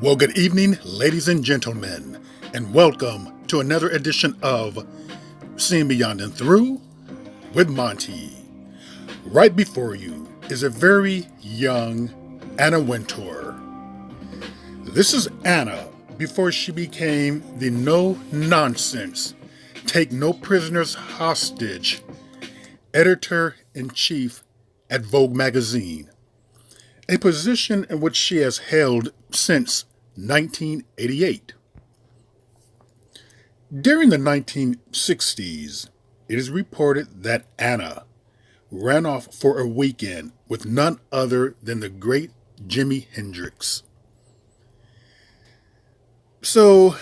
Well, good evening, ladies and gentlemen, and welcome to another edition of Seeing Beyond and Through with Monty. Right before you is a very young Anna Wintour. This is Anna before she became the no-nonsense, take no prisoners hostage editor-in-chief at Vogue magazine, a position in which she has held since 1988. During the 1960s, it is reported that Anna ran off for a weekend with none other than the great Jimi Hendrix. So,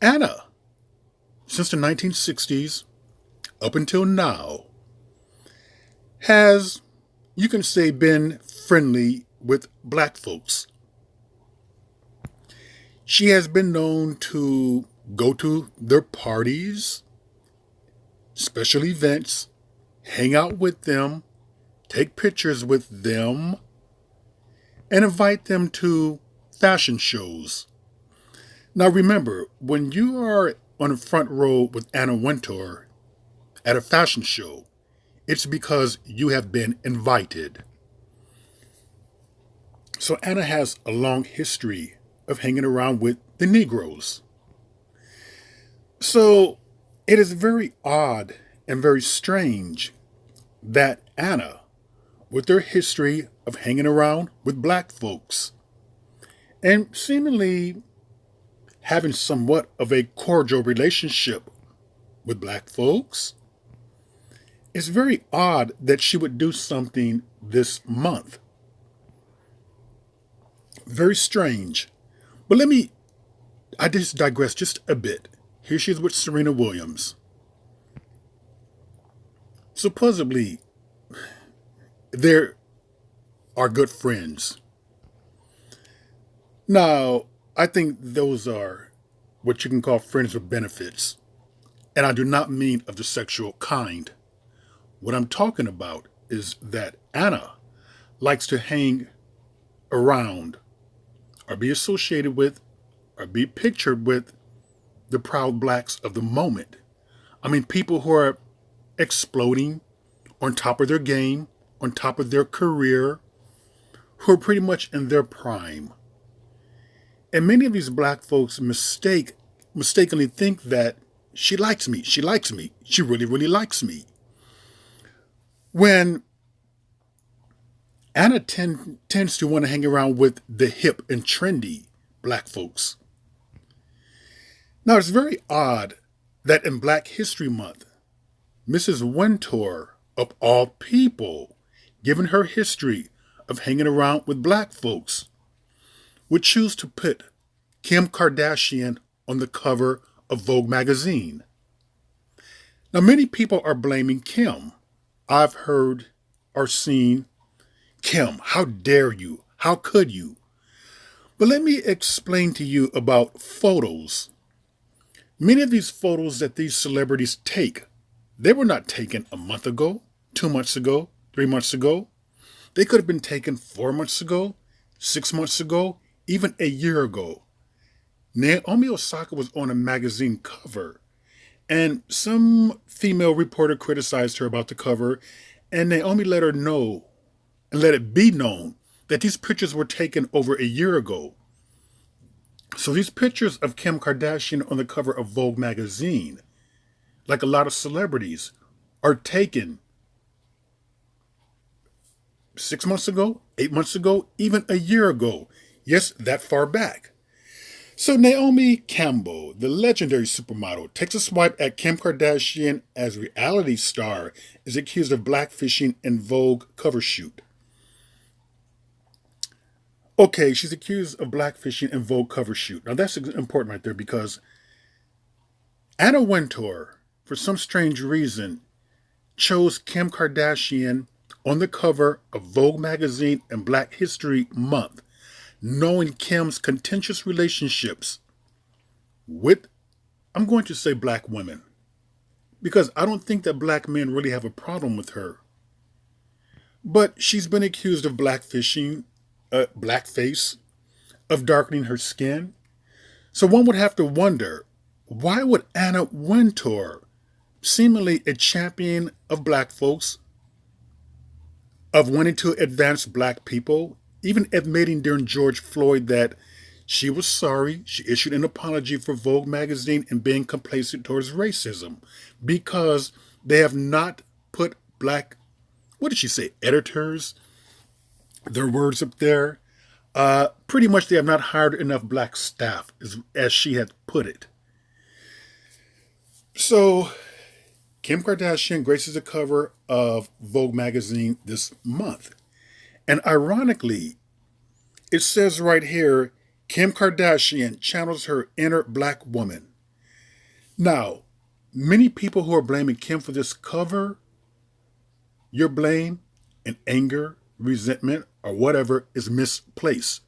Anna, since the 1960s up until now, has, you can say, been friendly with black folks. She has been known to go to their parties, special events, hang out with them, take pictures with them, and invite them to fashion shows. Now remember, when you are on the front row with Anna Wintour at a fashion show, it's because you have been invited. So Anna has a long history of hanging around with the Negroes. So it is very odd and very strange that Anna, with her history of hanging around with black folks and seemingly having somewhat of a cordial relationship with black folks, it's very odd that she would do something this month. Very strange. But I just digress just a bit. Here she is with Serena Williams. Supposedly, they are good friends. Now, I think those are what you can call friends with benefits. And I do not mean of the sexual kind. What I'm talking about is that Anna likes to hang around or be associated with or be pictured with the proud blacks of the moment. I mean, people who are exploding, on top of their game, on top of their career, who are pretty much in their prime. And many of these black folks mistakenly think that she likes me, she really, really likes me. When Anna tends to want to hang around with the hip and trendy black folks. Now, it's very odd that in Black History Month, Mrs. Wintour, of all people, given her history of hanging around with black folks, would choose to put Kim Kardashian on the cover of Vogue magazine. Now, many people are blaming Kim. I've heard or seen, Kim, how dare you? How could you? But let me explain to you about photos. Many of these photos that these celebrities take, they were not taken a month ago, 2 months ago, 3 months ago. They could have been taken 4 months ago, 6 months ago, even a year ago. Naomi Osaka was on a magazine cover, and some female reporter criticized her about the cover, and Naomi let her know and let it be known that these pictures were taken over a year ago. So these pictures of Kim Kardashian on the cover of Vogue magazine, like a lot of celebrities, are taken 6 months ago, 8 months ago, even a year ago. Yes, that far back. So Naomi Campbell, the legendary supermodel, takes a swipe at Kim Kardashian as reality star is accused of blackfishing in Vogue cover shoot. Okay, she's accused of blackfishing in Vogue cover shoot. Now that's important right there because Anna Wintour, for some strange reason, chose Kim Kardashian on the cover of Vogue magazine in Black History Month, knowing Kim's contentious relationships with, I'm going to say black women, because I don't think that black men really have a problem with her. But she's been accused of blackfishing, blackface, of darkening her skin. So one would have to wonder, why would Anna Wintour, seemingly a champion of black folks, of wanting to advance black people, even admitting during George Floyd that she was sorry, she issued an apology for Vogue magazine and being complacent towards racism because they have not put black, what did she say, editors, their words up there. Pretty much they have not hired enough black staff, as she had put it. So Kim Kardashian graces the cover of Vogue magazine this month. And ironically, it says right here, Kim Kardashian channels her inner black woman. Now, many people who are blaming Kim for this cover, your blame and anger, resentment, or whatever is misplaced.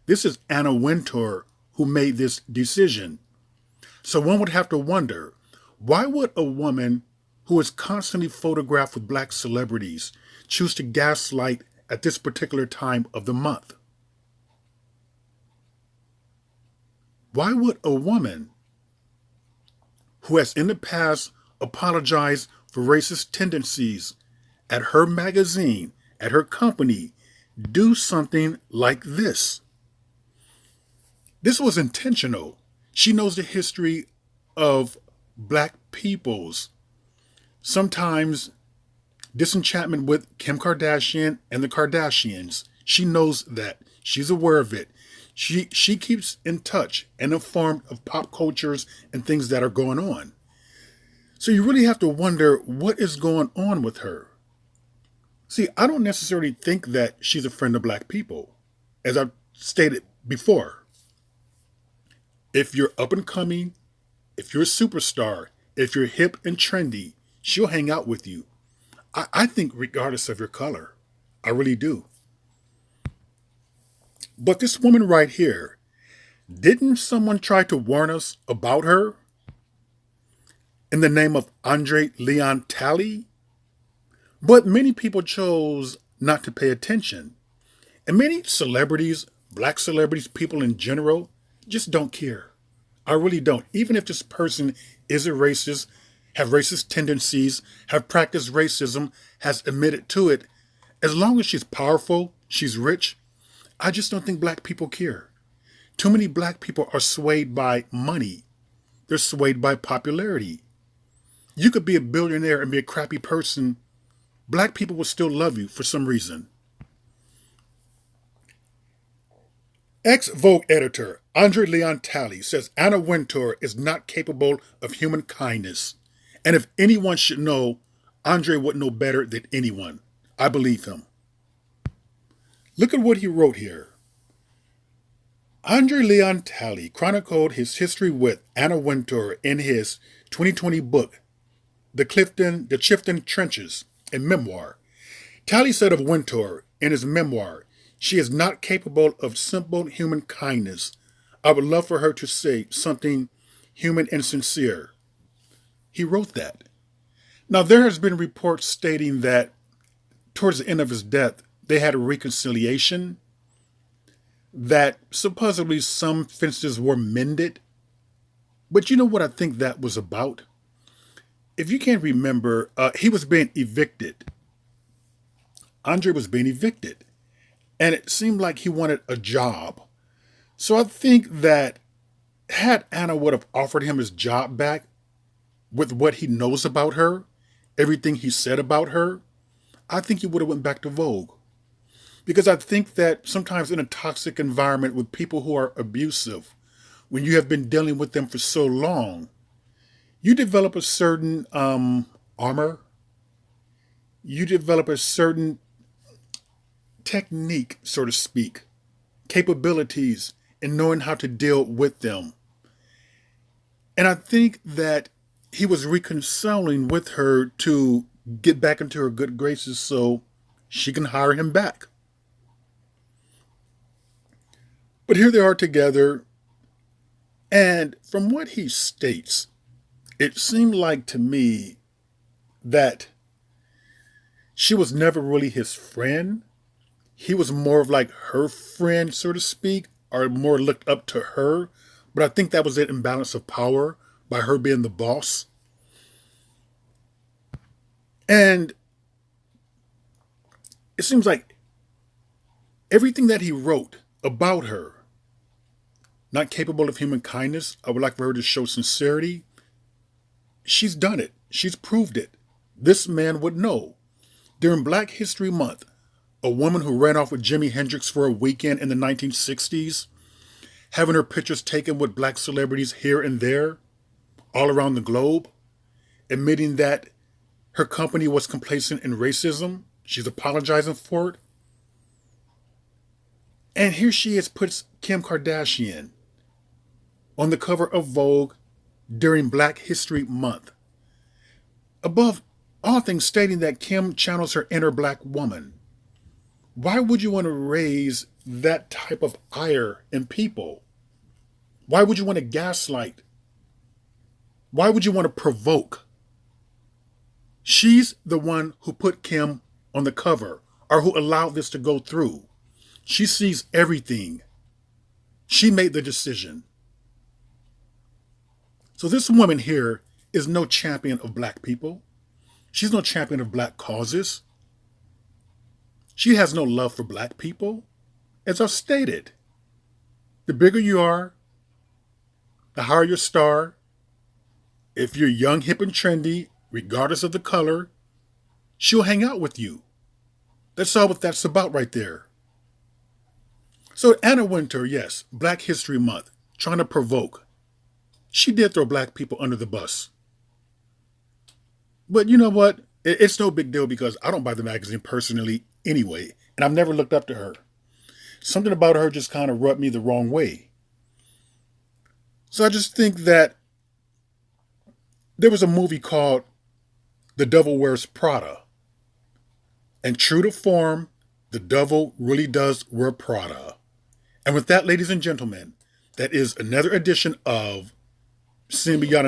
This is Anna Wintour who made this decision. So one would have to wonder, why would a woman who is constantly photographed with black celebrities choose to gaslight at this particular time of the month? Why would a woman who has in the past apologized for racist tendencies at her magazine, at her company, do something like this? This was intentional. She knows the history of black peoples. Sometimes disenchantment with Kim Kardashian and the Kardashians. She knows that. She's aware of it. She keeps in touch and informed of pop cultures and things that are going on. So you really have to wonder what is going on with her. See, I don't necessarily think that she's a friend of black people. As I've stated before, if you're up and coming, if you're a superstar, if you're hip and trendy, she'll hang out with you. I think regardless of your color. I really do. But this woman right here, didn't someone try to warn us about her in the name of Andre Leon Talley? But many people chose not to pay attention. And many celebrities, black celebrities, people in general, just don't care. I really don't. Even if this person is a racist, have racist tendencies, have practiced racism, has admitted to it, as long as she's powerful, she's rich, I just don't think black people care. Too many black people are swayed by money. They're swayed by popularity. You could be a billionaire and be a crappy person. Black people will still love you for some reason. Ex-Vogue editor Andre Leon Talley says Anna Wintour is not capable of human kindness. And if anyone should know, Andre would know better than anyone. I believe him. Look at what he wrote here. Andre Leon Talley chronicled his history with Anna Wintour in his 2020 book, The Chifton Trenches, a memoir. Talley said of Wintour in his memoir, she is not capable of simple human kindness. I would love for her to say something human and sincere. He wrote that. Now, there has been reports stating that towards the end of his death, they had a reconciliation, that supposedly some fences were mended. But you know what I think that was about? If you can't remember, he was being evicted. Andre was being evicted. And it seemed like he wanted a job. So I think that had Anna would have offered him his job back with what he knows about her, everything he said about her, I think he would have went back to Vogue. Because I think that sometimes in a toxic environment with people who are abusive, when you have been dealing with them for so long, you develop a certain armor. You develop a certain technique, so to speak, capabilities in knowing how to deal with them. And I think that he was reconciling with her to get back into her good graces so she can hire him back. But here they are together, and from what he states, it seemed like to me that she was never really his friend. He was more of like her friend, so to speak, or more looked up to her, but I think that was an imbalance of power by her being the boss. And it seems like everything that he wrote about her, not capable of human kindness, I would like for her to show sincerity. She's done it. She's proved it. This man would know. During Black History Month, a woman who ran off with Jimi Hendrix for a weekend in the 1960s, having her pictures taken with black celebrities here and there, all around the globe, admitting that her company was complacent in racism. She's apologizing for it. And here she is, puts Kim Kardashian on the cover of Vogue during Black History Month. Above all things, stating that Kim channels her inner black woman. Why would you want to raise that type of ire in people? Why would you want to gaslight? Why would you want to provoke? She's the one who put Kim on the cover, or who allowed this to go through. She sees everything. She made the decision. So this woman here is no champion of black people. She's no champion of black causes. She has no love for black people. As I've stated, the bigger you are, the higher your star. If you're young, hip, and trendy, regardless of the color, she'll hang out with you. That's all what that's about right there. So Anna Wintour, yes, Black History Month, trying to provoke. She did throw black people under the bus. But you know what? It's no big deal because I don't buy the magazine personally anyway, and I've never looked up to her. Something about her just kind of rubbed me the wrong way. So I just think that there was a movie called The Devil Wears Prada. And true to form, the devil really does wear Prada. And with that, ladies and gentlemen, that is another edition of Seeing Beyond